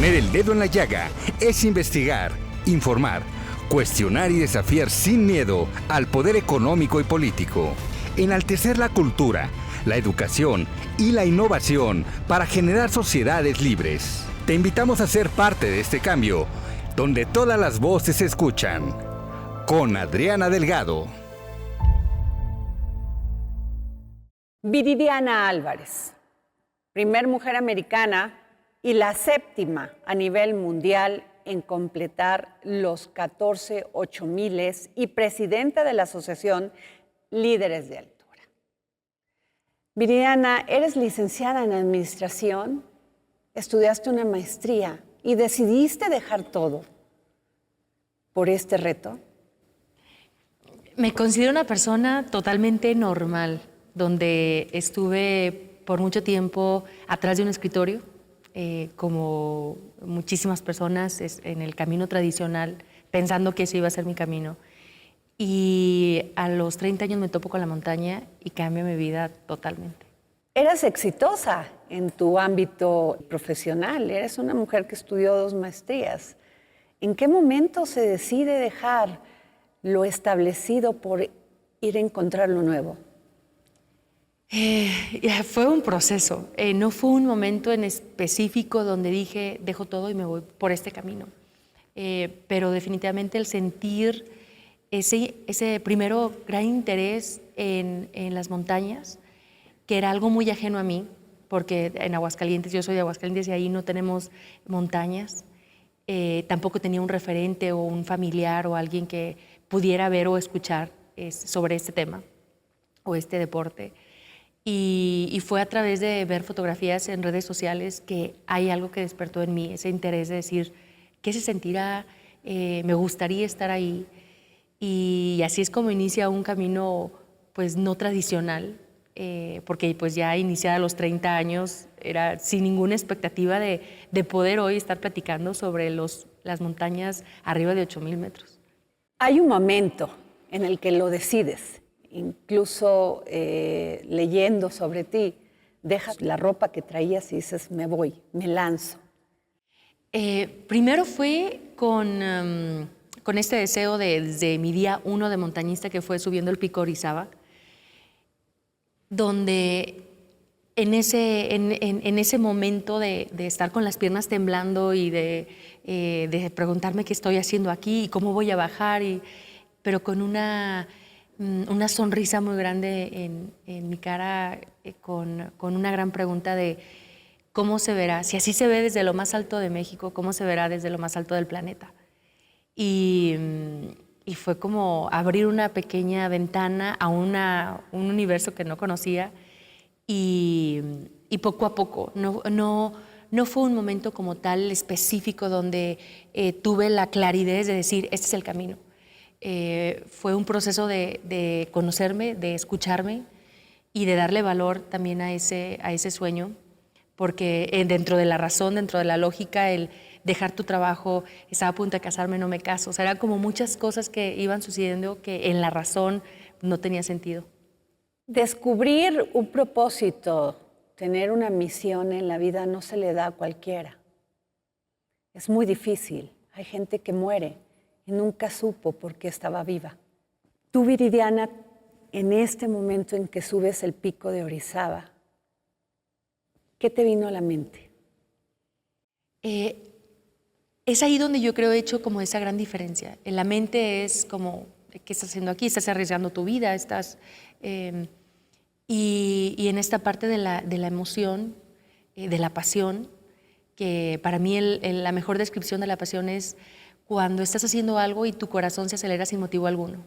Poner el dedo en la llaga es investigar, informar, cuestionar y desafiar sin miedo al poder económico y político. Enaltecer la cultura, la educación y la innovación para generar sociedades libres. Te invitamos a ser parte de este cambio, donde todas las voces se escuchan. Con Adriana Delgado. Viridiana Álvarez, primer mujer americana y la séptima a nivel mundial en completar los 14 8000 y presidenta de la Asociación Líderes de Altura. Viridiana, eres licenciada en Administración, estudiaste una maestría y decidiste dejar todo por este reto. Me considero una persona totalmente normal, donde estuve por mucho tiempo atrás de un escritorio, como muchísimas personas en el camino tradicional, pensando que ese iba a ser mi camino. Y a los 30 años me topo con la montaña y cambia mi vida totalmente. Eres exitosa en tu ámbito profesional, eres una mujer que estudió 2 maestrías. ¿En qué momento se decide dejar lo establecido por ir a encontrar lo nuevo? Fue un proceso, no fue un momento en específico donde dije, dejo todo y me voy por este camino. Pero definitivamente el sentir ese primero gran interés en las montañas, que era algo muy ajeno a mí, porque en Aguascalientes, yo soy de Aguascalientes y ahí no tenemos montañas. Tampoco tenía un referente o un familiar o alguien que pudiera ver o escuchar sobre este tema o este deporte. Y fue a través de ver fotografías en redes sociales que hay algo que despertó en mí, ese interés de decir, ¿qué se sentirá? Me gustaría estar ahí. Y así es como inicia un camino pues no tradicional, porque pues ya iniciada a los 30 años, era sin ninguna expectativa de poder hoy estar platicando sobre las montañas arriba de 8000 metros. Hay un momento en el que lo decides. Incluso leyendo sobre ti, dejas la ropa que traías y dices, me voy, me lanzo. Primero fue con este deseo desde mi día 1 de montañista, que fue subiendo el pico Orizaba, donde en ese momento de estar con las piernas temblando y de preguntarme qué estoy haciendo aquí y cómo voy a bajar, pero con una sonrisa muy grande en mi cara, con una gran pregunta de cómo se verá, si así se ve desde lo más alto de México, cómo se verá desde lo más alto del planeta. Y fue como abrir una pequeña ventana a un universo que no conocía y poco a poco, no fue un momento como tal específico donde tuve la claridad de decir, este es el camino. Fue un proceso de conocerme, de escucharme y de darle valor también a ese sueño, porque dentro de la razón, dentro de la lógica, el dejar tu trabajo, estaba a punto de casarme, no me caso, o sea, eran como muchas cosas que iban sucediendo que en la razón no tenía sentido. Descubrir un propósito, tener una misión en la vida no se le da a cualquiera. Es muy difícil, hay gente que muere y nunca supo por qué estaba viva. Tú, Viridiana, en este momento en que subes el pico de Orizaba, ¿qué te vino a la mente? Es ahí donde yo creo he hecho como esa gran diferencia. En la mente es como, ¿qué estás haciendo aquí? Estás arriesgando tu vida, y en esta parte de la emoción, de la pasión, que para mí la mejor descripción de la pasión es cuando estás haciendo algo y tu corazón se acelera sin motivo alguno.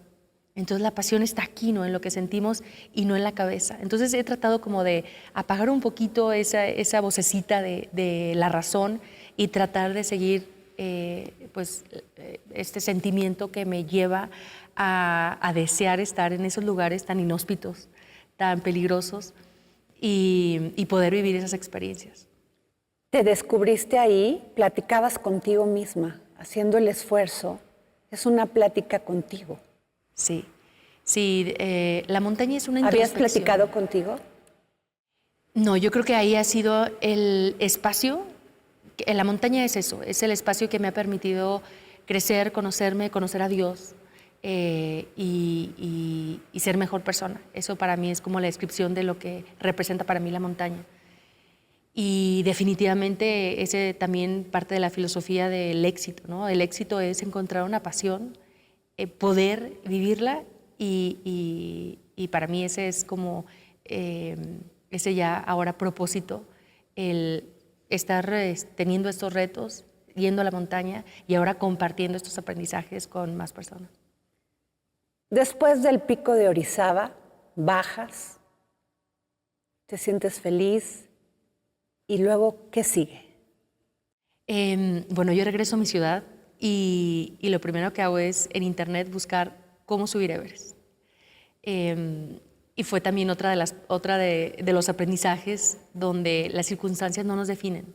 Entonces la pasión está aquí, ¿no? En lo que sentimos y no en la cabeza. Entonces he tratado como de apagar un poquito esa vocecita de la razón y tratar de seguir este sentimiento que me lleva a desear estar en esos lugares tan inhóspitos, tan peligrosos y poder vivir esas experiencias. Te descubriste ahí, platicabas contigo misma, haciendo el esfuerzo. Es una plática contigo. Sí, la montaña es una introspección. ¿Habías platicado contigo? No, yo creo que ahí ha sido el espacio la montaña es eso, es el espacio que me ha permitido crecer, conocerme, conocer a Dios y ser mejor persona. Eso para mí es como la descripción de lo que representa para mí la montaña. Y definitivamente ese también parte de la filosofía del éxito, ¿no? El éxito es encontrar una pasión, poder vivirla y para mí ese es como ese ya ahora propósito, el estar teniendo estos retos, yendo a la montaña y ahora compartiendo estos aprendizajes con más personas. Después del pico de Orizaba, bajas, te sientes feliz y luego, ¿qué sigue? Bueno, yo regreso a mi ciudad y lo primero que hago es en internet buscar cómo subir Everest. Y fue también otra de los aprendizajes donde las circunstancias no nos definen.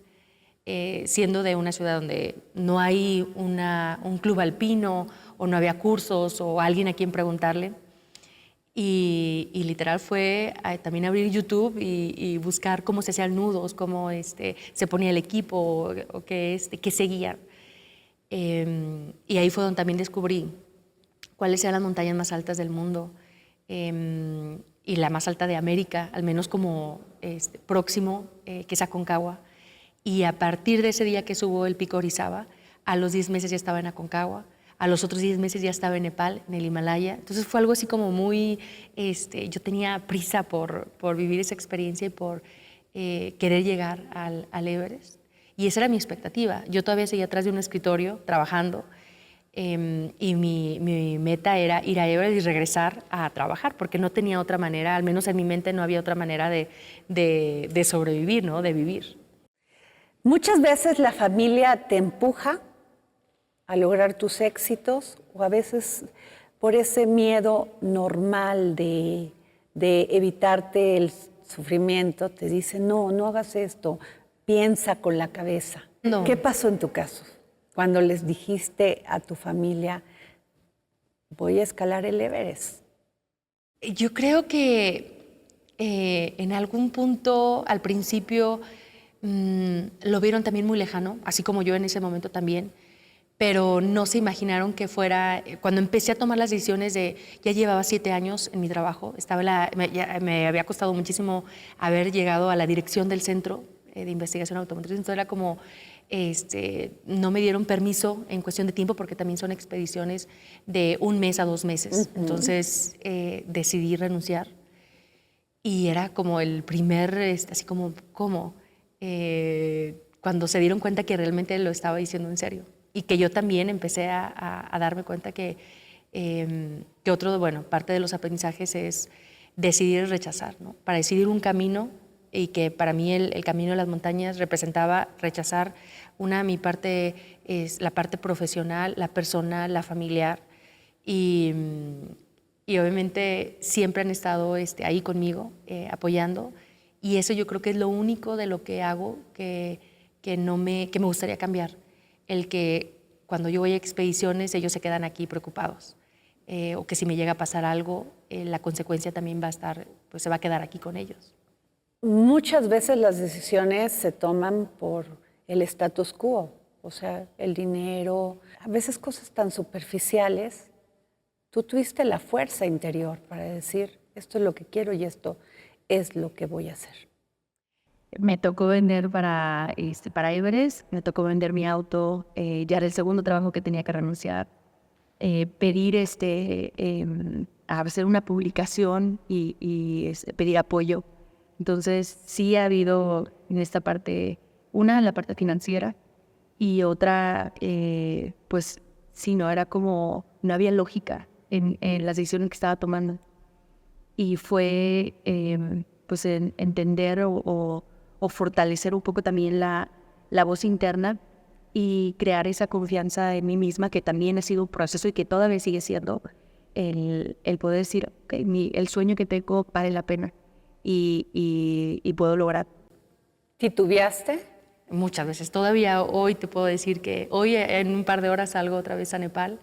Siendo de una ciudad donde no hay un club alpino o no había cursos o alguien a quien preguntarle. Y literal fue también abrir YouTube y buscar cómo se hacían nudos, cómo se ponía el equipo o qué seguía. Y ahí fue donde también descubrí cuáles eran las montañas más altas del mundo y la más alta de América, al menos como próximo, que es Aconcagua. Y a partir de ese día que subo el pico Orizaba, a los 10 meses ya estaba en Aconcagua, a los otros 10 meses ya estaba en Nepal, en el Himalaya. Entonces fue algo así como muy, yo tenía prisa por vivir esa experiencia y por querer llegar al Everest. Y esa era mi expectativa. Yo todavía seguía atrás de un escritorio trabajando y mi meta era ir a Everest y regresar a trabajar, porque no tenía otra manera, al menos en mi mente no había otra manera de sobrevivir, ¿no? De vivir. Muchas veces la familia te empuja a lograr tus éxitos o a veces por ese miedo normal de evitarte el sufrimiento te dicen, no, no hagas esto, piensa con la cabeza. No. ¿Qué pasó en tu caso? Cuando les dijiste a tu familia, voy a escalar el Everest. Yo creo que en algún punto, al principio, lo vieron también muy lejano, así como yo en ese momento también, pero no se imaginaron que fuera, cuando empecé a tomar las decisiones ya llevaba 7 años en mi trabajo, me había costado muchísimo haber llegado a la dirección del Centro de Investigación Automotriz, entonces era como, no me dieron permiso en cuestión de tiempo porque también son expediciones de 1 mes a 2 meses, entonces decidí renunciar y era como el primer, así como, ¿cómo? Cuando se dieron cuenta que realmente lo estaba diciendo en serio y que yo también empecé a darme cuenta que parte de los aprendizajes es decidir rechazar, ¿no? Para decidir un camino y que para mí el camino de las montañas representaba rechazar mi parte es la parte profesional, la personal, la familiar y obviamente siempre han estado ahí conmigo apoyando. Y eso yo creo que es lo único de lo que hago que me gustaría cambiar. El que cuando yo voy a expediciones ellos se quedan aquí preocupados. O que si me llega a pasar algo, la consecuencia también va a estar, pues se va a quedar aquí con ellos. Muchas veces las decisiones se toman por el status quo, o sea, el dinero, a veces cosas tan superficiales. Tú tuviste la fuerza interior para decir, esto es lo que quiero y esto es lo que voy a hacer. Me tocó vender para Everest, me tocó vender mi auto, ya era el segundo trabajo que tenía que renunciar, pedir a hacer una publicación y pedir apoyo. Entonces sí ha habido en esta parte, la parte financiera y otra, pues sí, no era como, no había lógica en las decisiones que estaba tomando. Y fue pues entender o fortalecer un poco también la voz interna y crear esa confianza en mí misma, que también ha sido un proceso y que todavía sigue siendo el poder decir, okay, el sueño que tengo vale la pena y puedo lograr. ¿Titubeaste? Muchas veces. Todavía hoy te puedo decir que hoy en un par de horas salgo otra vez a Nepal,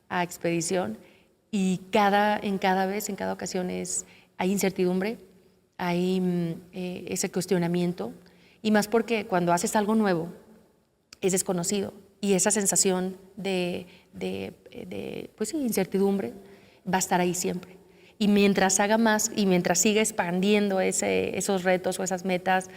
a expedición, y en cada ocasión hay incertidumbre, hay ese cuestionamiento, y más porque cuando haces algo nuevo, es desconocido y esa sensación pues sí, incertidumbre va a estar ahí siempre. Y mientras haga más y mientras siga expandiendo esos retos o esas metas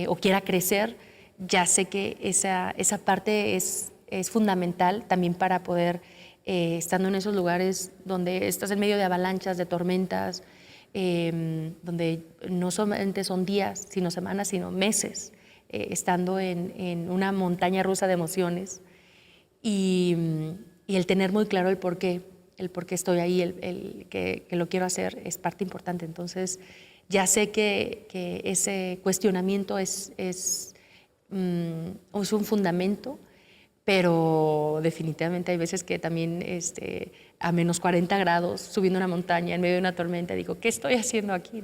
o quiera crecer, ya sé que esa parte es fundamental también para poder, estando en esos lugares donde estás en medio de avalanchas, de tormentas, donde no solamente son días, sino semanas, sino meses, estando en una montaña rusa de emociones y el tener muy claro el por qué estoy ahí, el que lo quiero hacer, es parte importante. Entonces, ya sé que ese cuestionamiento es un fundamento, pero definitivamente hay veces que también a menos 40 grados, subiendo una montaña en medio de una tormenta, digo, ¿qué estoy haciendo aquí?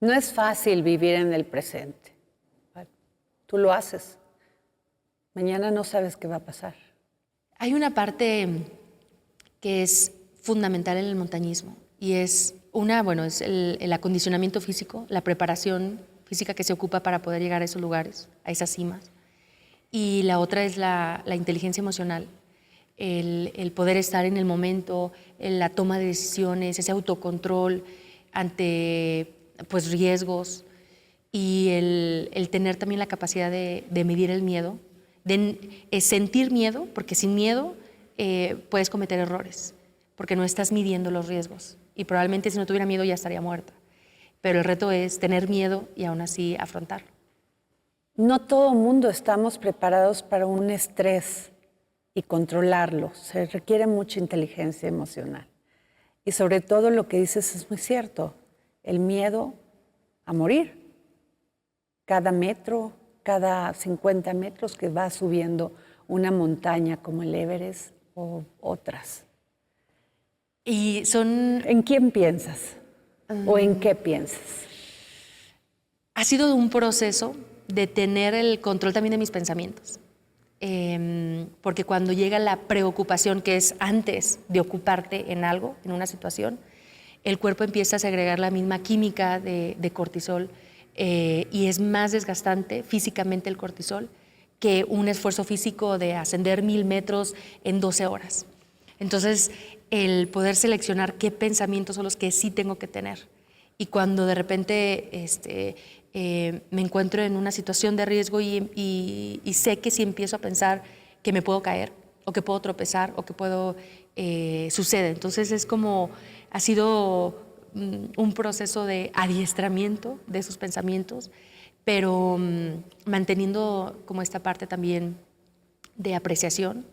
No es fácil vivir en el presente. Tú lo haces. Mañana no sabes qué va a pasar. Hay una parte que es fundamental en el montañismo y es es el acondicionamiento físico, la preparación física que se ocupa para poder llegar a esos lugares, a esas cimas. Y la otra es la inteligencia emocional, el poder estar en el momento, en la toma de decisiones, ese autocontrol ante pues, riesgos y el tener también la capacidad de medir el miedo, de sentir miedo, porque sin miedo puedes cometer errores, porque no estás midiendo los riesgos. Y probablemente si no tuviera miedo ya estaría muerta. Pero el reto es tener miedo y aún así afrontarlo. No todo mundo estamos preparados para un estrés y controlarlo. Se requiere mucha inteligencia emocional. Y sobre todo lo que dices es muy cierto, el miedo a morir. Cada metro, cada 50 metros que va subiendo una montaña como el Everest o otras. Y son... ¿En quién piensas? ¿O en qué piensas? Ha sido un proceso de tener el control también de mis pensamientos. Porque cuando llega la preocupación, que es antes de ocuparte en algo, en una situación, el cuerpo empieza a segregar la misma química de cortisol y es más desgastante físicamente el cortisol que un esfuerzo físico de ascender 1000 metros en 12 horas. Entonces, el poder seleccionar qué pensamientos son los que sí tengo que tener. Y cuando de repente me encuentro en una situación de riesgo y sé que si empiezo a pensar que me puedo caer o que puedo tropezar o que puedo sucede. Entonces es como ha sido un proceso de adiestramiento de esos pensamientos, pero manteniendo como esta parte también de apreciación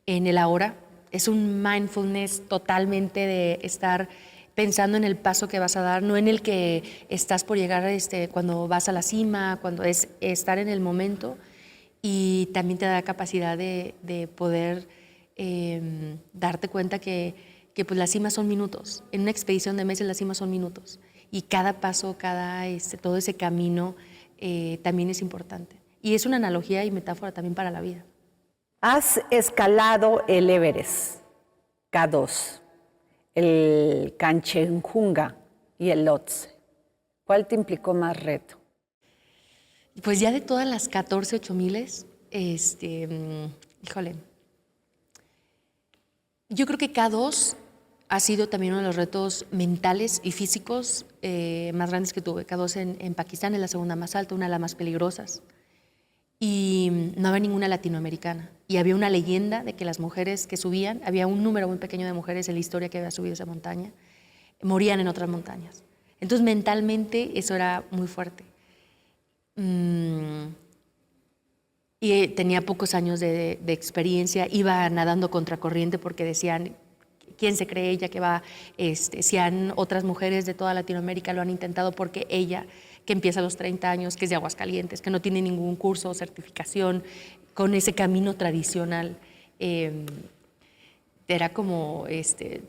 en el ahora. Es un mindfulness totalmente de estar pensando en el paso que vas a dar, no en el que estás por llegar cuando vas a la cima, cuando es estar en el momento, y también te da capacidad de poder darte cuenta que pues las cimas son minutos. En una expedición de meses las cimas son minutos y cada paso, todo ese camino también es importante. Y es una analogía y metáfora también para la vida. Has escalado el Everest, K2, el Kanchenjunga y el Lhotse. ¿Cuál te implicó más reto? Pues ya de todas las 14 8000, híjole, yo creo que K2 ha sido también uno de los retos mentales y físicos más grandes que tuve. K2 en Pakistán es la segunda más alta, una de las más peligrosas. Y no había ninguna latinoamericana. Y había una leyenda de que las mujeres que subían, había un número muy pequeño de mujeres en la historia que había subido esa montaña, morían en otras montañas. Entonces mentalmente eso era muy fuerte. Y tenía pocos años de experiencia, iba nadando contracorriente porque decían, ¿quién se cree ella que va? Si han otras mujeres de toda Latinoamérica lo han intentado, porque ella, que empieza a los 30 años, que es de Aguascalientes, que no tiene ningún curso o certificación, con ese camino tradicional, era como ese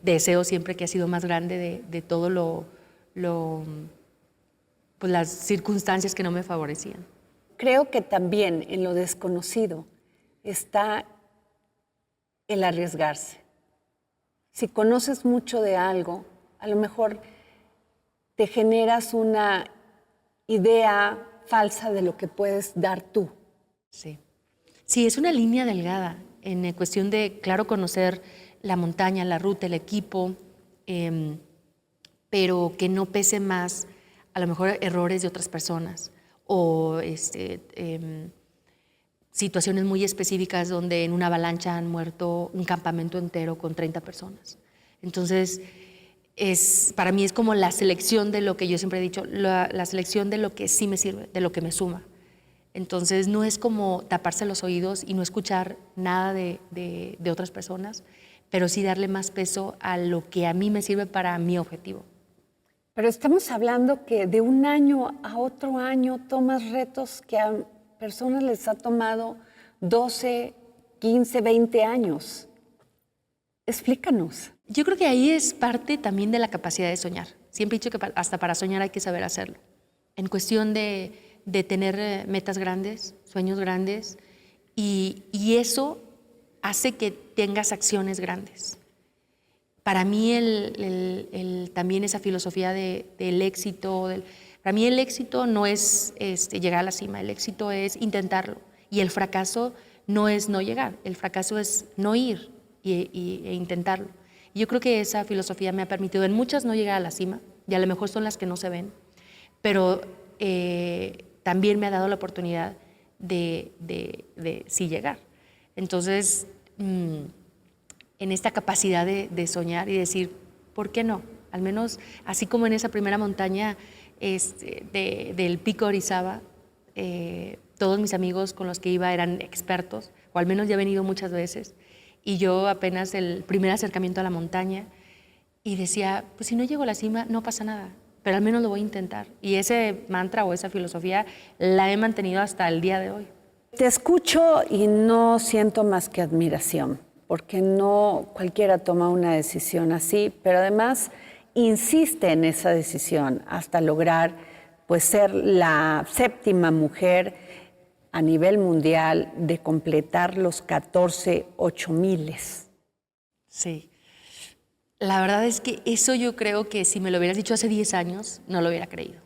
deseo siempre que ha sido más grande de todo pues las circunstancias que no me favorecían. Creo que también en lo desconocido está el arriesgarse. Si conoces mucho de algo, a lo mejor te generas una idea falsa de lo que puedes dar tú. Sí. Sí, es una línea delgada en cuestión de, claro, conocer la montaña, la ruta, el equipo, pero que no pese más a lo mejor errores de otras personas o situaciones muy específicas donde en una avalancha han muerto un campamento entero con 30 personas. Entonces, para mí es como la selección de lo que yo siempre he dicho, la selección de lo que sí me sirve, de lo que me suma. Entonces, no es como taparse los oídos y no escuchar nada de otras personas, pero sí darle más peso a lo que a mí me sirve para mi objetivo. Pero estamos hablando que de un año a otro año tomas retos que a personas les ha tomado 12, 15, 20 años. Explícanos. Yo creo que ahí es parte también de la capacidad de soñar. Siempre he dicho que hasta para soñar hay que saber hacerlo. En cuestión de tener metas grandes, sueños grandes, y eso hace que tengas acciones grandes. Para mí también esa filosofía del éxito, para mí el éxito no es llegar a la cima, el éxito es intentarlo. Y el fracaso no es no llegar, el fracaso es no ir e intentarlo. Y yo creo que esa filosofía me ha permitido en muchas no llegar a la cima, y a lo mejor son las que no se ven, pero también me ha dado la oportunidad de sí llegar. Entonces, en esta capacidad de soñar y decir, ¿por qué no? Al menos, así como en esa primera montaña del Pico Orizaba, todos mis amigos con los que iba eran expertos, o al menos ya han venido muchas veces, y yo apenas el primer acercamiento a la montaña, y decía, pues si no llego a la cima, no pasa nada, pero al menos lo voy a intentar. Y ese mantra o esa filosofía la he mantenido hasta el día de hoy. Te escucho y no siento más que admiración, porque no cualquiera toma una decisión así, pero además insiste en esa decisión hasta lograr pues ser la 7ª mujer a nivel mundial de completar los 14 8000. Sí. La verdad es que eso yo creo que si me lo hubieras dicho hace 10 años, no lo hubiera creído.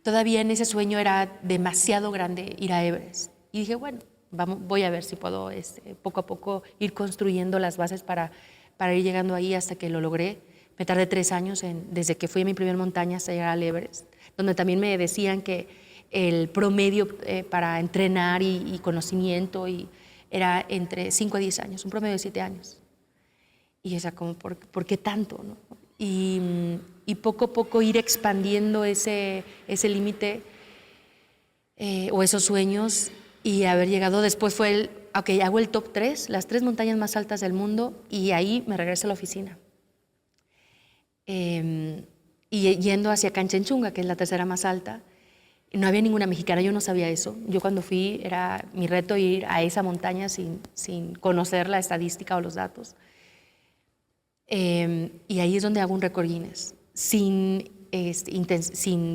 Todavía en ese sueño era demasiado grande ir a Everest. Y dije, bueno, voy a ver si puedo poco a poco ir construyendo las bases para ir llegando ahí hasta que lo logré. Me tardé 3 años desde que fui a mi primer montaña hasta llegar al Everest, donde también me decían que el promedio para entrenar y conocimiento era entre 5 a 10 años, un promedio de 7 años. Y o sea, como, ¿por qué tanto? ¿No? Y poco a poco ir expandiendo ese límite o esos sueños y haber llegado. Después fue hago el top 3, las 3 montañas más altas del mundo, y ahí me regreso a la oficina. Y yendo hacia Canchenjunga, que es la 3ª más alta, no había ninguna mexicana, yo no sabía eso. Yo cuando fui, era mi reto ir a esa montaña sin conocer la estadística o los datos. Y ahí es donde hago un récord Guinness, sin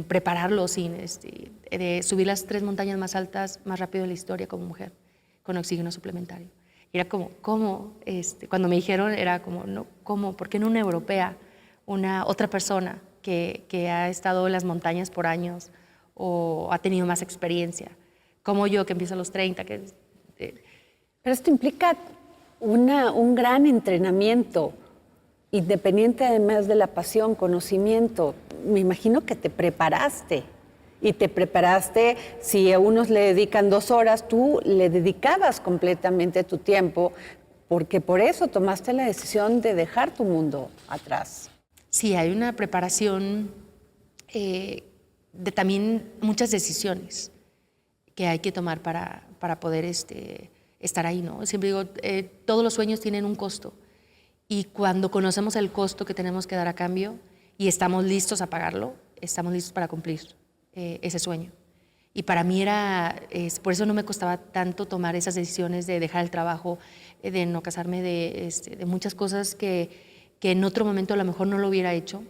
prepararlo, de subir las 3 montañas más altas más rápido de la historia como mujer, con oxígeno suplementario. Y era como, ¿cómo? Cuando me dijeron, era como, no, ¿cómo? ¿Por qué no una europea, otra persona que ha estado en las montañas por años o ha tenido más experiencia? Como yo, que empiezo a los 30. Pero esto implica un gran entrenamiento, independiente además de la pasión, conocimiento. Me imagino que te preparaste. Y te preparaste, si a unos le dedican 2 horas, tú le dedicabas completamente tu tiempo, porque por eso tomaste la decisión de dejar tu mundo atrás. Sí, hay una preparación de también muchas decisiones que hay que tomar para poder estar ahí, ¿no? Siempre digo, todos los sueños tienen un costo, y cuando conocemos el costo que tenemos que dar a cambio y estamos listos a pagarlo, estamos listos para cumplir ese sueño. Y para mí por eso no me costaba tanto tomar esas decisiones de dejar el trabajo, de no casarme, de muchas cosas que en otro momento a lo mejor no lo hubiera hecho,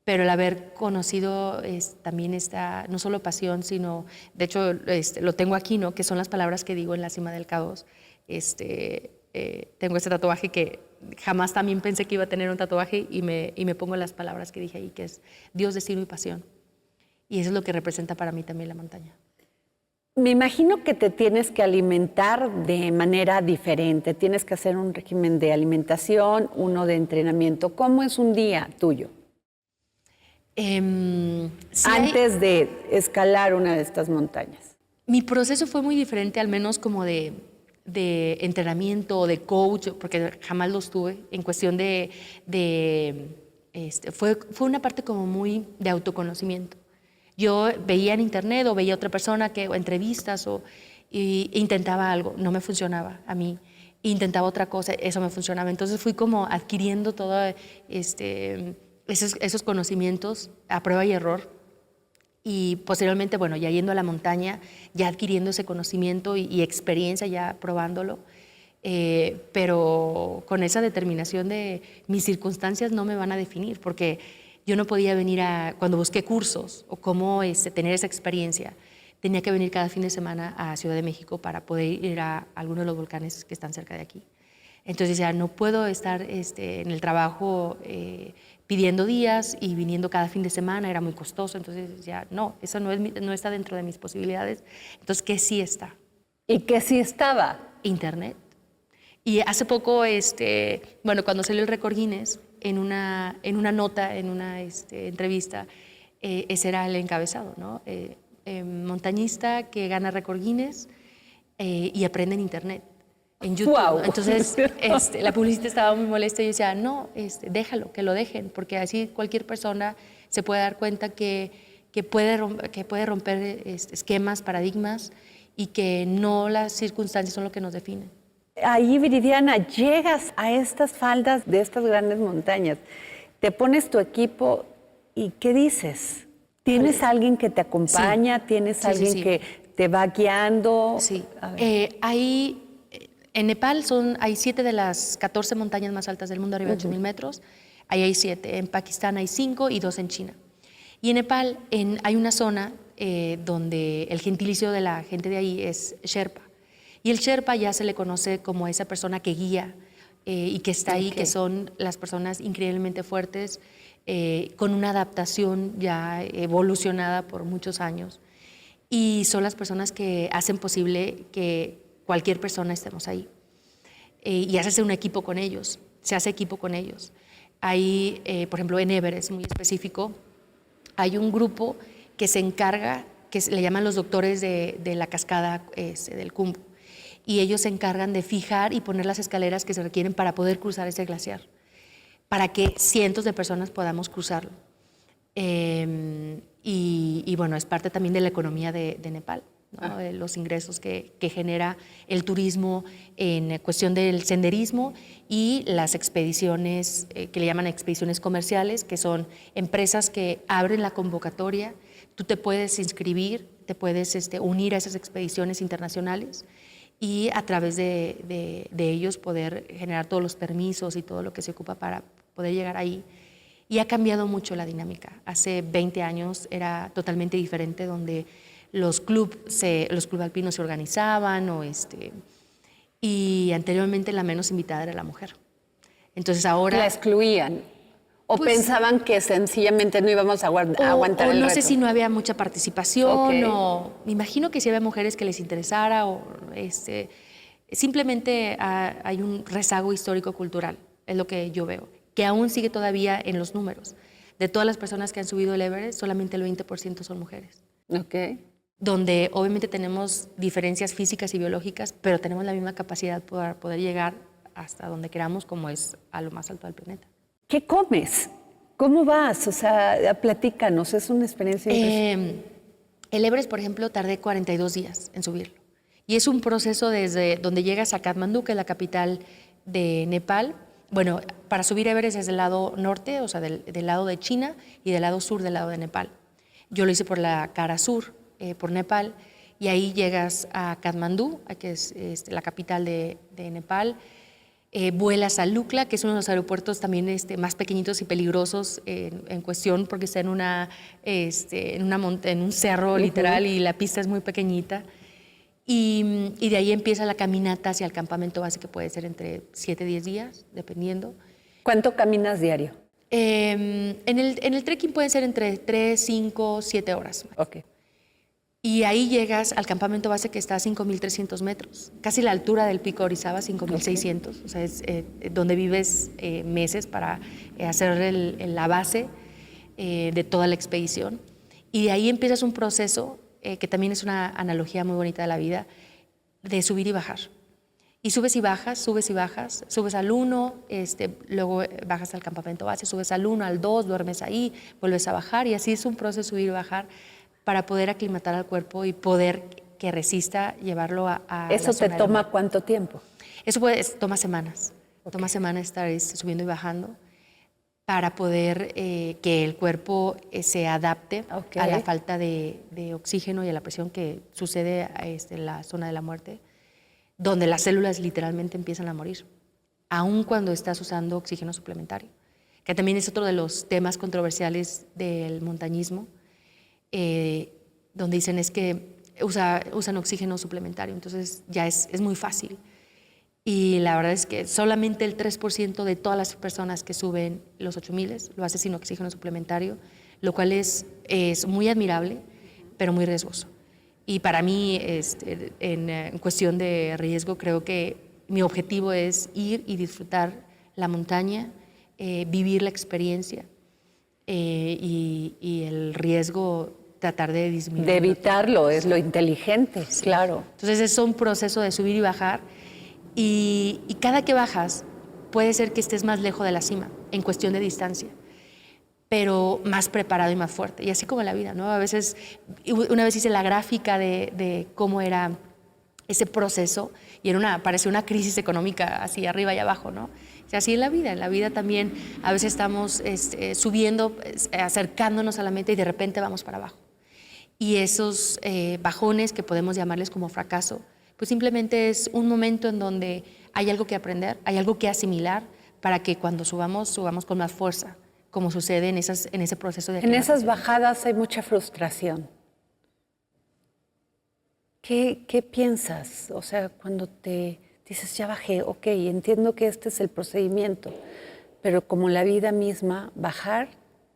pero el haber conocido también esta, no solo pasión, sino, de hecho, lo tengo aquí, ¿no? Que son las palabras que digo en la cima del K2. Tengo este tatuaje que jamás también pensé que iba a tener un tatuaje y me pongo las palabras que dije ahí, que es Dios, destino y pasión. Y eso es lo que representa para mí también la montaña. Me imagino que te tienes que alimentar de manera diferente. Tienes que hacer un régimen de alimentación, uno de entrenamiento. ¿Cómo es un día tuyo? Antes de escalar una de estas montañas. Mi proceso fue muy diferente, al menos como de entrenamiento o de coach, porque jamás los tuve, en cuestión fue una parte como muy de autoconocimiento. Yo veía en internet o veía a otra persona o entrevistas e intentaba algo, no me funcionaba a mí, intentaba otra cosa, eso me funcionaba. Entonces fui como adquiriendo todos esos conocimientos a prueba y error. Y posteriormente, bueno, ya yendo a la montaña, ya adquiriendo ese conocimiento y experiencia, ya probándolo, pero con esa determinación de mis circunstancias no me van a definir, porque yo no podía venir cuando busqué cursos o cómo tener esa experiencia, tenía que venir cada fin de semana a Ciudad de México para poder ir a algunos de los volcanes que están cerca de aquí. Entonces ya no puedo estar en el trabajo pidiendo días y viniendo cada fin de semana, era muy costoso, entonces ya no, eso no está dentro de mis posibilidades. Entonces, ¿qué sí está? ¿Y qué sí estaba? Internet. Y hace poco, bueno, cuando salió el récord Guinness, en una nota, en una entrevista, ese era el encabezado, ¿no? Montañista que gana récord Guinness y aprende en Internet, en YouTube. Wow. ¿No? Entonces, la publicista estaba muy molesta y yo decía, no, déjalo, que lo dejen, porque así cualquier persona se puede dar cuenta que puede romper esquemas, paradigmas, y que no las circunstancias son lo que nos definen. Ahí, Viridiana, llegas a estas faldas de estas grandes montañas, te pones tu equipo y ¿qué dices? ¿Tienes alguien que te acompaña? Sí. ¿Tienes Sí, alguien sí. que te va guiando? Sí. Ahí, en Nepal hay 7 de las 14 montañas más altas del mundo, arriba de 8,000 metros. Ahí hay 7. En Pakistán hay 5 y 2 en China. Y en Nepal hay una zona donde el gentilicio de la gente de ahí es Sherpa. Y el Sherpa ya se le conoce como esa persona que guía y que está ahí, que son las personas increíblemente fuertes, con una adaptación ya evolucionada por muchos años. Y son las personas que hacen posible que cualquier persona estemos ahí. Y hace un equipo con ellos, se hace equipo con ellos. Hay, por ejemplo, en Everest, muy específico, hay un grupo que se encarga, que le llaman los doctores de la cascada del Khumbu. Y ellos se encargan de fijar y poner las escaleras que se requieren para poder cruzar ese glaciar, para que cientos de personas podamos cruzarlo. Y bueno, es parte también de la economía de Nepal, ¿no? De los ingresos que genera el turismo en cuestión del senderismo y las expediciones, que le llaman expediciones comerciales, que son empresas que abren la convocatoria, tú te puedes inscribir, te puedes unir a esas expediciones internacionales y a través de ellos poder generar todos los permisos y todo lo que se ocupa para poder llegar ahí. Y ha cambiado mucho la dinámica. Hace 20 años era totalmente diferente, donde los clubes alpinos se organizaban y anteriormente la menos invitada era la mujer. Entonces ahora... ¿La excluían? ¿O Pues, pensaban que sencillamente no íbamos a aguantar el no reto? sé si no había mucha participación, Okay. o me imagino que si había mujeres que les interesara, o simplemente hay un rezago histórico-cultural, es lo que yo veo, que aún sigue todavía en los números. De todas las personas que han subido el Everest, solamente el 20% son mujeres. Okay. Donde obviamente tenemos diferencias físicas y biológicas, pero tenemos la misma capacidad para poder llegar hasta donde queramos, como es a lo más alto del planeta. ¿Qué comes? ¿Cómo vas? O sea, platícanos, es una experiencia impresionante. El Everest, por ejemplo, tardé 42 días en subirlo. Y es un proceso desde donde llegas a Katmandú, que es la capital de Nepal. Bueno, para subir Everest es del lado norte, o sea, del lado de China, y del lado sur, del lado de Nepal. Yo lo hice por la cara sur, por Nepal, y ahí llegas a Katmandú, que es la capital de Nepal. Vuelas a Lukla, que es uno de los aeropuertos también más pequeñitos y peligrosos en cuestión, porque está en un cerro literal, y la pista es muy pequeñita. Y de ahí empieza la caminata hacia el campamento base, que puede ser entre 7 y 10 días, dependiendo. ¿Cuánto caminas diario? En el trekking pueden ser entre 3, 5, 7 horas. Ok. Y ahí llegas al campamento base, que está a 5.300 metros, casi la altura del pico Orizaba, 5.600. Okay. O sea, es donde vives meses para hacer la base de toda la expedición. Y de ahí empiezas un proceso que también es una analogía muy bonita de la vida, de subir y bajar. Y subes y bajas, subes al 1, luego bajas al campamento base, subes al 1, al 2, duermes ahí, vuelves a bajar, y así es un proceso de subir y bajar para poder aclimatar al cuerpo y poder que resista llevarlo a ¿Eso te toma cuánto tiempo? Eso toma semanas. Okay. Toma semanas estar subiendo y bajando para poder que el cuerpo se adapte a la falta de oxígeno y a la presión que sucede en la zona de la muerte, donde las células literalmente empiezan a morir, aun cuando estás usando oxígeno suplementario, que también es otro de los temas controversiales del montañismo, donde dicen es que usan oxígeno suplementario, entonces ya es muy fácil. Y la verdad es que solamente el 3% de todas las personas que suben los 8000 lo hace sin oxígeno suplementario, lo cual es muy admirable, pero muy riesgoso. Y para mí, en cuestión de riesgo, creo que mi objetivo es ir y disfrutar la montaña, vivir la experiencia y el riesgo tratar de disminuir. De evitarlo, es lo inteligente, sí. Claro. Entonces es un proceso de subir y bajar, y cada que bajas puede ser que estés más lejos de la cima en cuestión de distancia, pero más preparado y más fuerte. Y así como en la vida, ¿no? A veces, una vez hice la gráfica de cómo era ese proceso, y parecía una crisis económica así arriba y abajo, ¿no? O sea, así en la vida también a veces estamos subiendo, acercándonos a la meta, y de repente vamos para abajo. Y esos bajones, que podemos llamarles como fracaso, pues simplemente es un momento en donde hay algo que aprender, hay algo que asimilar, para que cuando subamos con más fuerza, como sucede en ese proceso de... En esas bajadas hay mucha frustración. ¿Qué piensas? O sea, cuando te dices, ya bajé, ok, entiendo que este es el procedimiento, pero como la vida misma, bajar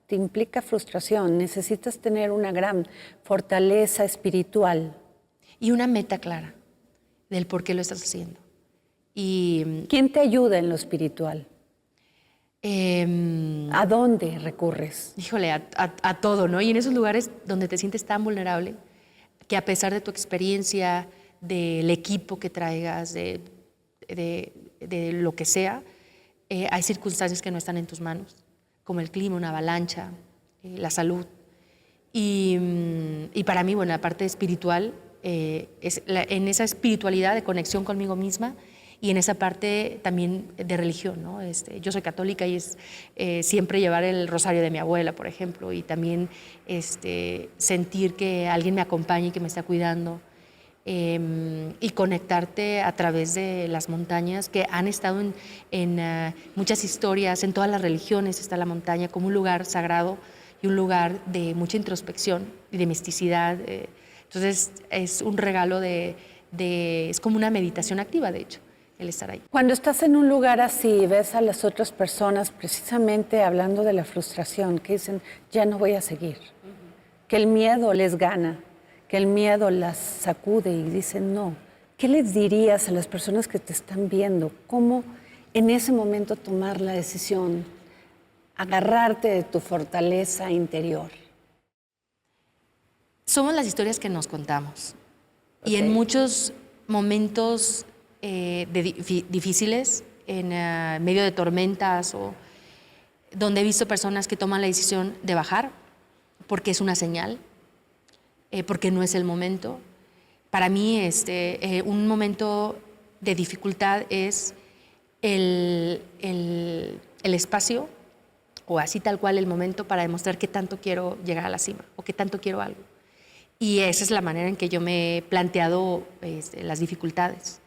te implica frustración. Necesitas tener una gran fortaleza espiritual. Y una meta clara del por qué lo estás haciendo. Y, ¿quién te ayuda en lo espiritual? ¿A dónde recurres? Híjole, a todo, ¿no? Y en esos lugares donde te sientes tan vulnerable, que a pesar de tu experiencia, del equipo que traigas, de lo que sea, hay circunstancias que no están en tus manos, como el clima, una avalancha, la salud. Y para mí, bueno, la parte espiritual, en esa espiritualidad de conexión conmigo misma, y en esa parte también de religión, ¿no? Yo soy católica, y es siempre llevar el rosario de mi abuela, por ejemplo, y también sentir que alguien me acompaña y que me está cuidando, y conectarte a través de las montañas, que han estado en muchas historias, en todas las religiones está la montaña como un lugar sagrado y un lugar de mucha introspección y de misticidad. Entonces es un regalo es como una meditación activa, de hecho, el estar ahí. Cuando estás en un lugar así, ves a las otras personas precisamente hablando de la frustración, que dicen, ya no voy a seguir, que el miedo les gana, que el miedo las sacude y dicen no. ¿Qué les dirías a las personas que te están viendo? ¿Cómo en ese momento tomar la decisión, agarrarte de tu fortaleza interior? Somos las historias que nos contamos. Okay. Y en muchos momentos difíciles, en medio de tormentas, o donde he visto personas que toman la decisión de bajar porque es una señal, porque no es el momento. Para mí, un momento de dificultad es el espacio, o así tal cual el momento, para demostrar qué tanto quiero llegar a la cima o qué tanto quiero algo. Y esa es la manera en que yo me he planteado las dificultades.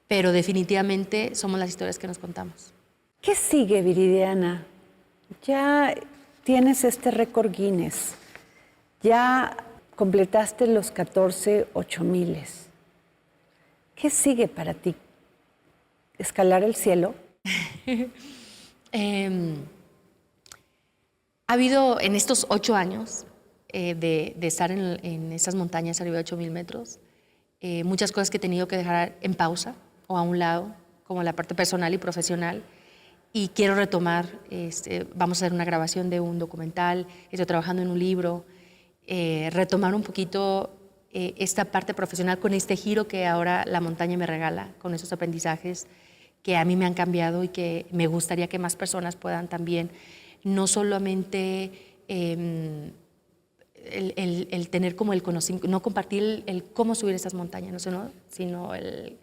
Pero definitivamente somos las historias que nos contamos. ¿Qué sigue, Viridiana? Ya tienes este récord Guinness. Ya completaste los 14 8000. ¿Qué sigue para ti? ¿Escalar el cielo? Ha habido en estos 8 años de estar en esas montañas arriba de 8,000 metros, muchas cosas que he tenido que dejar en pausa o a un lado, como la parte personal y profesional. Y quiero retomar, vamos a hacer una grabación de un documental, estoy trabajando en un libro, retomar un poquito esta parte profesional con este giro que ahora la montaña me regala, con esos aprendizajes que a mí me han cambiado y que me gustaría que más personas puedan también, no solamente el tener como el conocimiento, no compartir el cómo subir esas montañas, ¿no? Sino el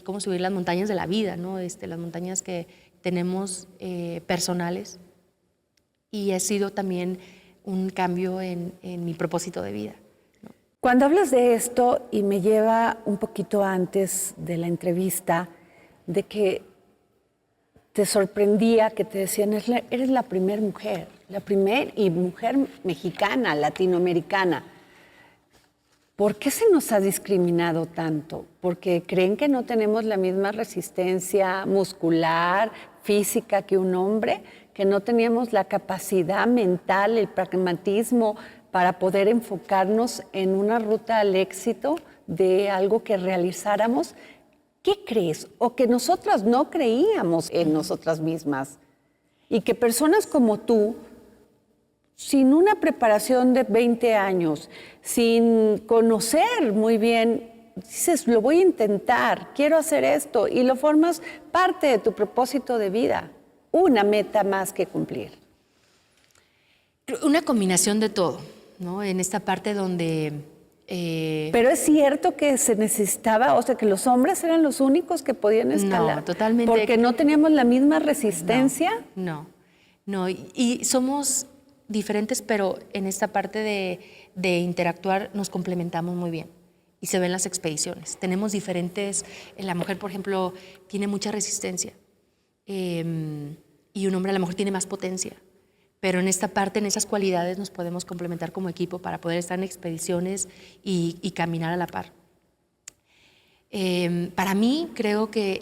cómo subir las montañas de la vida, ¿no? Las montañas que tenemos personales, y ha sido también un cambio en mi propósito de vida. Cuando hablas de esto, y me lleva un poquito antes de la entrevista, de que te sorprendía que te decían, eres la primera mujer y mujer mexicana, latinoamericana. ¿Por qué se nos ha discriminado tanto? ¿Porque creen que no tenemos la misma resistencia muscular, física que un hombre? ¿Que no teníamos la capacidad mental, el pragmatismo para poder enfocarnos en una ruta al éxito de algo que realizáramos? ¿Qué crees? O que nosotras no creíamos en nosotras mismas. Y que personas como tú, sin una preparación de 20 años, sin conocer muy bien, dices, lo voy a intentar, quiero hacer esto, y lo formas parte de tu propósito de vida, una meta más que cumplir. Una combinación de todo, ¿no? En esta parte donde... Pero es cierto que se necesitaba, o sea, que los hombres eran los únicos que podían escalar. No, totalmente. Porque no teníamos la misma resistencia. No. Y somos diferentes, pero en esta parte de interactuar nos complementamos muy bien. Y se ven las expediciones. Tenemos diferentes... La mujer, por ejemplo, tiene mucha resistencia. Y un hombre a lo mejor tiene más potencia. Pero en esta parte, en esas cualidades, nos podemos complementar como equipo para poder estar en expediciones y caminar a la par. Para mí, creo que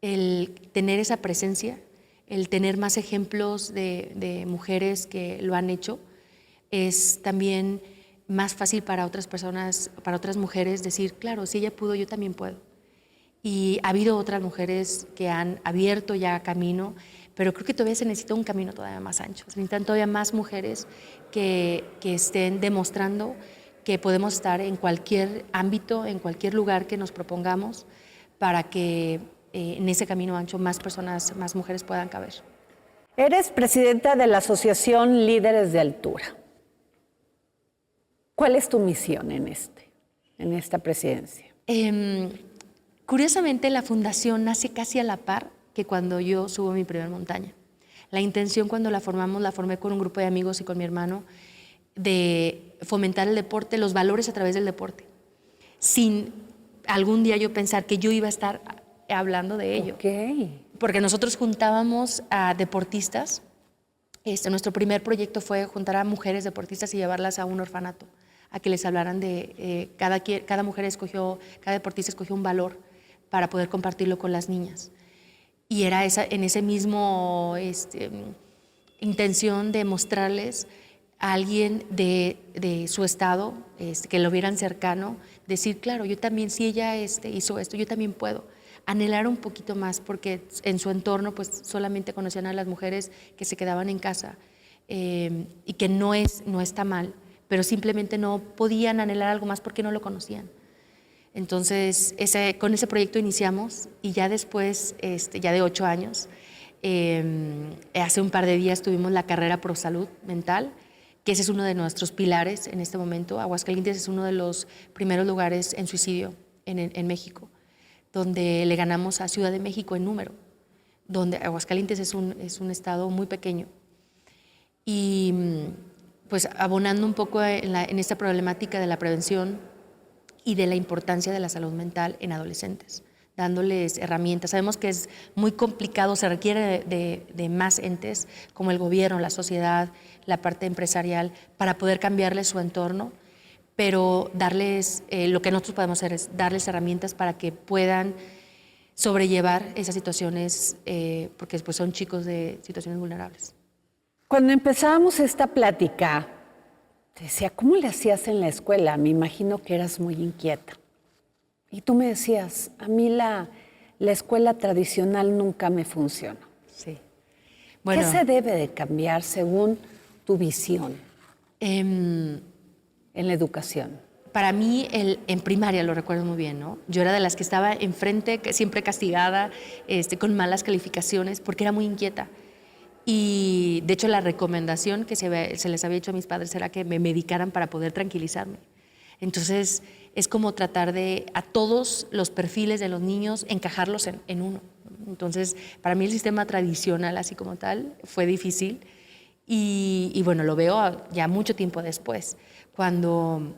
el tener esa presencia, el tener más ejemplos de mujeres que lo han hecho, es también más fácil para otras personas, para otras mujeres, decir, claro, si ella pudo, yo también puedo. Y ha habido otras mujeres que han abierto ya camino, pero creo que todavía se necesita un camino todavía más ancho. Se necesitan todavía más mujeres que estén demostrando que podemos estar en cualquier ámbito, en cualquier lugar que nos propongamos, para que en ese camino ancho más personas, más mujeres puedan caber. Eres presidenta de la Asociación Líderes de Altura. ¿Cuál es tu misión en esta presidencia? Curiosamente, la fundación nace casi a la par que cuando yo subo mi primera montaña. La intención cuando la formé con un grupo de amigos y con mi hermano, de fomentar el deporte, los valores a través del deporte, sin algún día yo pensar que yo iba a estar hablando de ello. Okay. Porque nosotros juntábamos a deportistas. Nuestro primer proyecto fue juntar a mujeres deportistas y llevarlas a un orfanato, a que les hablaran de... cada deportista escogió un valor para poder compartirlo con las niñas. Y era en ese mismo intención de mostrarles a alguien de su estado, que lo vieran cercano, decir, claro, yo también, si ella hizo esto, yo también puedo. Anhelar un poquito más, porque en su entorno pues solamente conocían a las mujeres que se quedaban en casa, y que no está mal, pero simplemente no podían anhelar algo más porque no lo conocían. Entonces, con ese proyecto iniciamos, y ya después, ya de 8 años, hace un par de días tuvimos la carrera Pro Salud Mental, que ese es uno de nuestros pilares en este momento. Aguascalientes es uno de los primeros lugares en suicidio en México, donde le ganamos a Ciudad de México en número, donde Aguascalientes es un estado muy pequeño. Y pues abonando un poco en esta problemática de la prevención y de la importancia de la salud mental en adolescentes, dándoles herramientas. Sabemos que es muy complicado, se requiere de más entes como el gobierno, la sociedad, la parte empresarial, para poder cambiarles su entorno, pero darles, lo que nosotros podemos hacer es darles herramientas para que puedan sobrellevar esas situaciones, porque pues son chicos de situaciones vulnerables. Cuando empezábamos esta plática, te decía, ¿cómo le hacías en la escuela? Me imagino que eras muy inquieta. Y tú me decías, a mí la escuela tradicional nunca me funcionó. Sí. Bueno, ¿qué se debe de cambiar según tu visión en la educación? para mí, en primaria lo recuerdo muy bien, ¿no? Yo era de las que estaba enfrente, siempre castigada, con malas calificaciones, porque era muy inquieta. Y de hecho la recomendación que se les había hecho a mis padres era que me medicaran para poder tranquilizarme. Entonces es como tratar de a todos los perfiles de los niños encajarlos en uno. Entonces para mí el sistema tradicional así como tal fue difícil y bueno, lo veo ya mucho tiempo después, cuando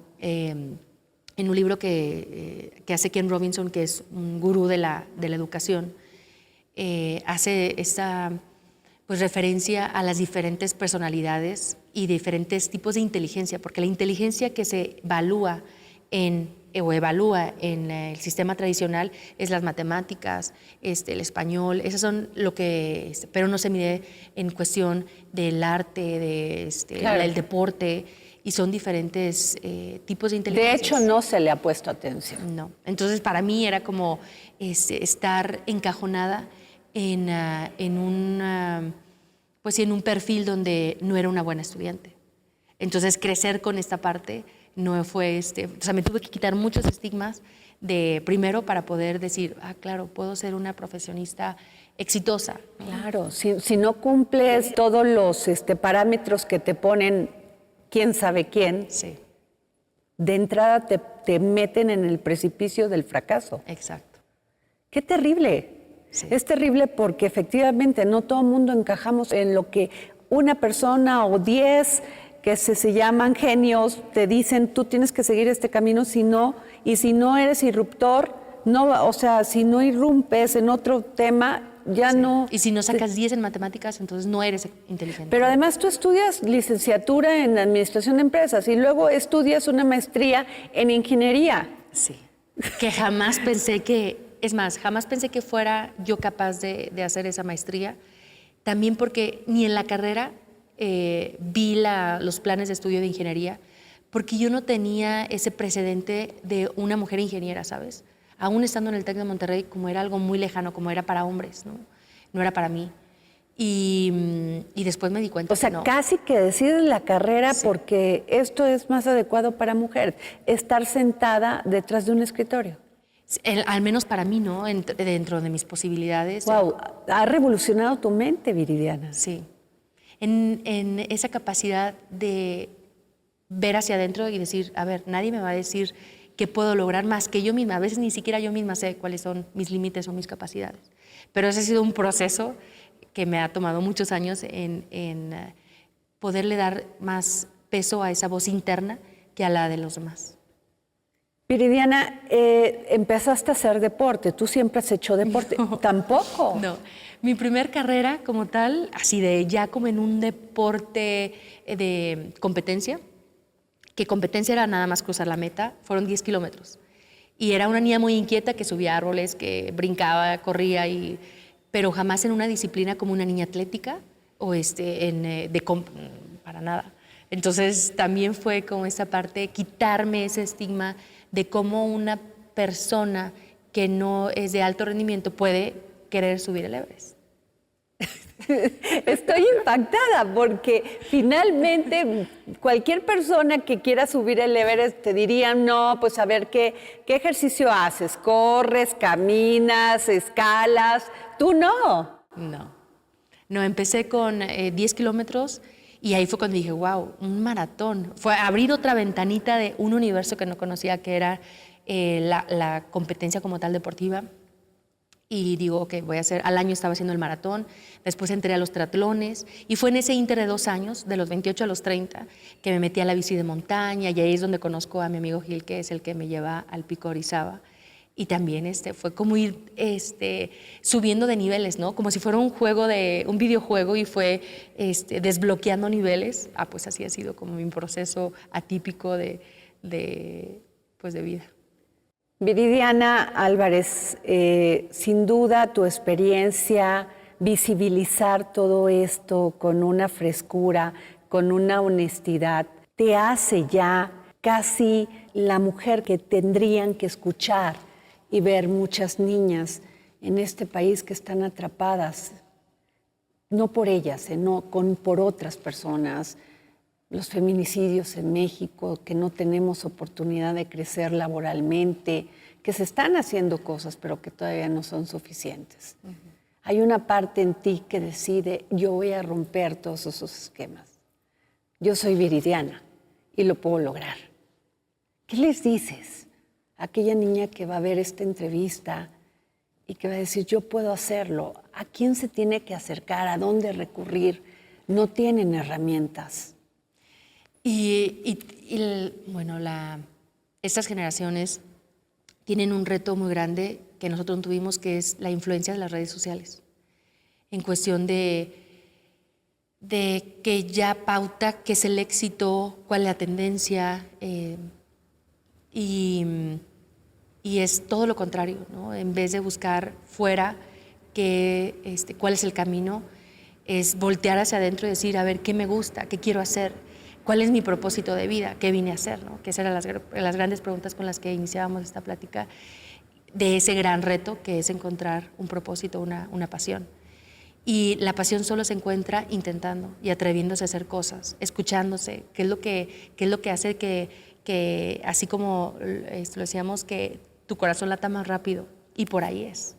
en un libro que hace Ken Robinson, que es un gurú de la educación, hace esta pues referencia a las diferentes personalidades y diferentes tipos de inteligencia, porque la inteligencia que se evalúa en el sistema tradicional es las matemáticas, el español, esas son lo que, pero no se mide en cuestión del arte, Claro. el deporte, y son diferentes tipos de inteligencia. De hecho, no se le ha puesto atención. No. Entonces, para mí era como estar encajonada en un perfil donde no era una buena estudiante. Entonces, crecer con esta parte no fue o sea, me tuve que quitar muchos estigmas primero para poder decir, claro, puedo ser una profesionista exitosa. Claro, si no cumples todos los parámetros que te ponen quién sabe quién, Sí, de entrada te meten en el precipicio del fracaso. exacto. ¡Qué terrible! Sí. Es terrible porque efectivamente no todo el mundo encajamos en lo que una persona o 10 que se llaman genios te dicen, tú tienes que seguir este camino, y si no eres irruptor, o sea, si no irrumpes en otro tema, ya Sí. no... Y si no sacas 10 en matemáticas, entonces no eres inteligente. Pero además tú estudias licenciatura en Administración de Empresas y luego estudias una maestría en Ingeniería. Sí. Que jamás pensé jamás pensé que fuera yo capaz de hacer esa maestría. También porque ni en la carrera vi los planes de estudio de ingeniería, porque yo no tenía ese precedente de una mujer ingeniera, ¿sabes? Aún estando en el TEC de Monterrey, como era algo muy lejano, como era para hombres, no era para mí. Y después me di cuenta O sea, que no. casi que decides la carrera Sí. porque esto es más adecuado para mujeres, estar sentada detrás de un escritorio. Al menos para mí, ¿no? Dentro de mis posibilidades. Wow, ha revolucionado tu mente, Viridiana. Sí. En esa capacidad de ver hacia adentro y decir, a ver, nadie me va a decir qué puedo lograr más que yo misma. A veces ni siquiera yo misma sé cuáles son mis límites o mis capacidades. Pero ese ha sido un proceso que me ha tomado muchos años en poderle dar más peso a esa voz interna que a la de los demás. Viridiana, empezaste a hacer deporte. ¿Tú siempre has hecho deporte? No. ¿Tampoco? No, mi primer carrera como tal, así de ya como en un deporte de competencia, que competencia era nada más cruzar la meta, fueron 10 kilómetros. Y era una niña muy inquieta que subía árboles, que brincaba, corría, pero jamás en una disciplina como una niña atlética o para nada. Entonces también fue como esa parte, quitarme ese estigma de cómo una persona que no es de alto rendimiento puede querer subir el Everest. Estoy impactada porque finalmente cualquier persona que quiera subir el Everest te diría, no, pues a ver, ¿qué ejercicio haces? ¿Corres, caminas, escalas? Tú no. No, empecé con 10 kilómetros y ahí fue cuando dije, wow, un maratón. Fue abrir otra ventanita de un universo que no conocía, que era la competencia como tal deportiva. Y digo, ok, voy a hacer, al año estaba haciendo el maratón, después entré a los triatlones y fue en ese inter de 2 años, de los 28 a los 30, que me metí a la bici de montaña y ahí es donde conozco a mi amigo Gil, que es el que me lleva al Pico Orizaba. Y también fue como ir subiendo de niveles, ¿no? Como si fuera un videojuego y fue desbloqueando niveles. Pues así ha sido como mi proceso atípico de pues de vida. Viridiana Álvarez, sin duda tu experiencia, visibilizar todo esto con una frescura, con una honestidad, te hace ya casi la mujer que tendrían que escuchar y ver muchas niñas en este país que están atrapadas, no por ellas, por otras personas. Los feminicidios en México, que no tenemos oportunidad de crecer laboralmente, que se están haciendo cosas, pero que todavía no son suficientes. Uh-huh. Hay una parte en ti que decide, yo voy a romper todos esos esquemas. Yo soy Viridiana y lo puedo lograr. ¿Qué les dices a aquella niña que va a ver esta entrevista y que va a decir, yo puedo hacerlo? ¿A quién se tiene que acercar? ¿A dónde recurrir? No tienen herramientas. Estas generaciones tienen un reto muy grande que nosotros no tuvimos, que es la influencia de las redes sociales, en cuestión de que ya pauta qué es el éxito, cuál es la tendencia, y es todo lo contrario, ¿no? En vez de buscar fuera cuál es el camino, es voltear hacia adentro y decir, a ver, ¿qué me gusta? ¿Qué quiero hacer? ¿Cuál es mi propósito de vida? ¿Qué vine a hacer? ¿No? Que esas eran las grandes preguntas con las que iniciábamos esta plática, de ese gran reto que es encontrar un propósito, una pasión. Y la pasión solo se encuentra intentando y atreviéndose a hacer cosas, escuchándose, qué es lo que hace que así como lo decíamos, que tu corazón lata más rápido, y por ahí es.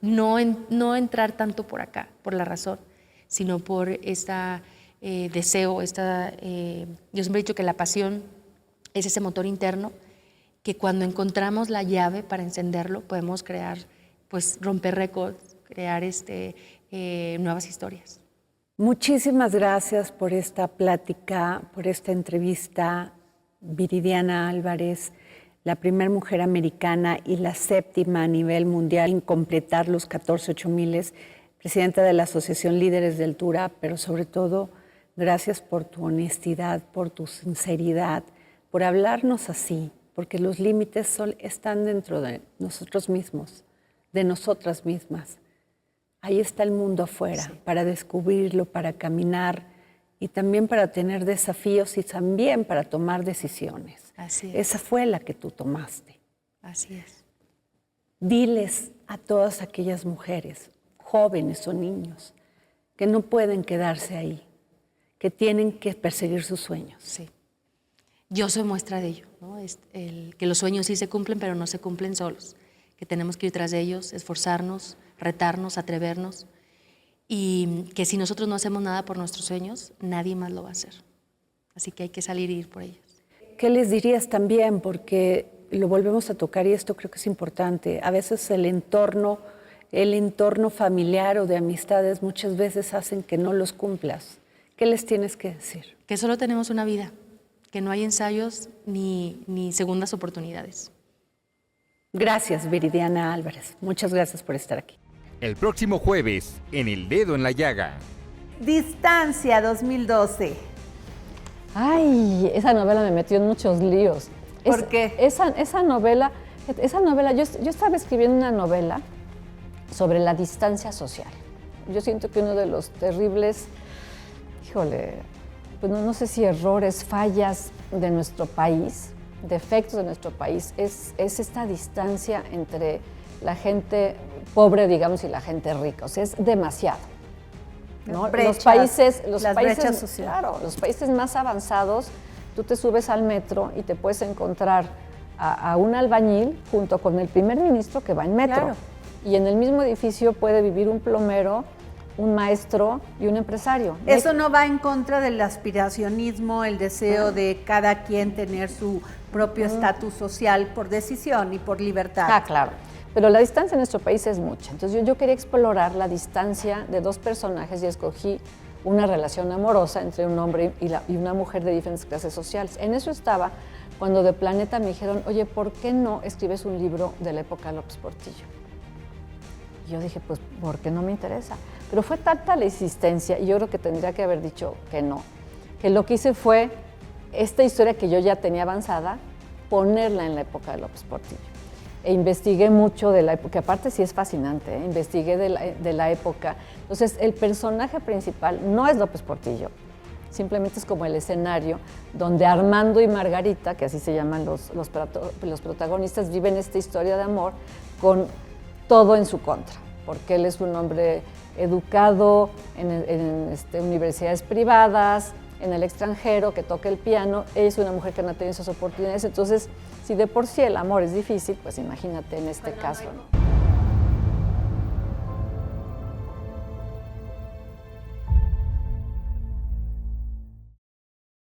No entrar tanto por acá, por la razón, sino por esta deseo, yo siempre he dicho que la pasión es ese motor interno que cuando encontramos la llave para encenderlo podemos crear, pues romper récords, crear nuevas historias. Muchísimas gracias por esta plática, por esta entrevista, Viridiana Álvarez, la primera mujer americana y la 7ª a nivel mundial en completar los 14 8000, presidenta de la Asociación Líderes del TURA, pero sobre todo, gracias por tu honestidad, por tu sinceridad, por hablarnos así, porque los límites están dentro de nosotros mismos, de nosotras mismas. Ahí está el mundo afuera, sí, para descubrirlo, para caminar y también para tener desafíos y también para tomar decisiones. Así es. Esa fue la que tú tomaste. Así es. Diles a todas aquellas mujeres, jóvenes o niños, que no pueden quedarse ahí, que tienen que perseguir sus sueños. Sí. Yo soy muestra de ello, ¿no? Que los sueños sí se cumplen, pero no se cumplen solos, que tenemos que ir tras de ellos, esforzarnos, retarnos, atrevernos, y que si nosotros no hacemos nada por nuestros sueños, nadie más lo va a hacer. Así que hay que salir e ir por ellos. ¿Qué les dirías también? Porque lo volvemos a tocar y esto creo que es importante. A veces el entorno familiar o de amistades muchas veces hacen que no los cumplas. ¿Qué les tienes que decir? Que solo tenemos una vida, que no hay ensayos ni segundas oportunidades. Gracias, Viridiana Álvarez. Muchas gracias por estar aquí. El próximo jueves, en El Dedo en la Llaga. Distancia 2012. Ay, esa novela me metió en muchos líos. ¿Por qué? Esa novela, yo estaba escribiendo una novela sobre la distancia social. Yo siento que uno de los terribles, pues no sé si errores, fallas de nuestro país, defectos de nuestro país, es esta distancia entre la gente pobre, digamos, y la gente rica. O sea, es demasiado, ¿no? Los países brechas sociales. Claro, los países más avanzados, tú te subes al metro y te puedes encontrar a un albañil junto con el primer ministro que va en metro. Claro. Y en el mismo edificio puede vivir un plomero, un maestro y un empresario. Eso no va en contra del aspiracionismo, el deseo de cada quien tener su propio estatus social por decisión y por libertad. Ah, claro. Pero la distancia en nuestro país es mucha. Entonces yo quería explorar la distancia de dos personajes y escogí una relación amorosa entre un hombre y una mujer de diferentes clases sociales. En eso estaba cuando de Planeta me dijeron, oye, ¿por qué no escribes un libro de la época López Portillo? Y yo dije, pues, porque no me interesa. Pero fue tanta la insistencia, y yo creo que tendría que haber dicho que no, que lo que hice fue esta historia que yo ya tenía avanzada, ponerla en la época de López Portillo. E investigué mucho de la época, que aparte sí es fascinante, investigué de la época. Entonces, el personaje principal no es López Portillo, simplemente es como el escenario donde Armando y Margarita, que así se llaman los protagonistas, viven esta historia de amor con todo en su contra, porque él es un hombre educado en universidades privadas, en el extranjero, que toca el piano. Ella es una mujer que no ha tenido esas oportunidades. Entonces, si de por sí el amor es difícil, pues imagínate en este caso, ¿no?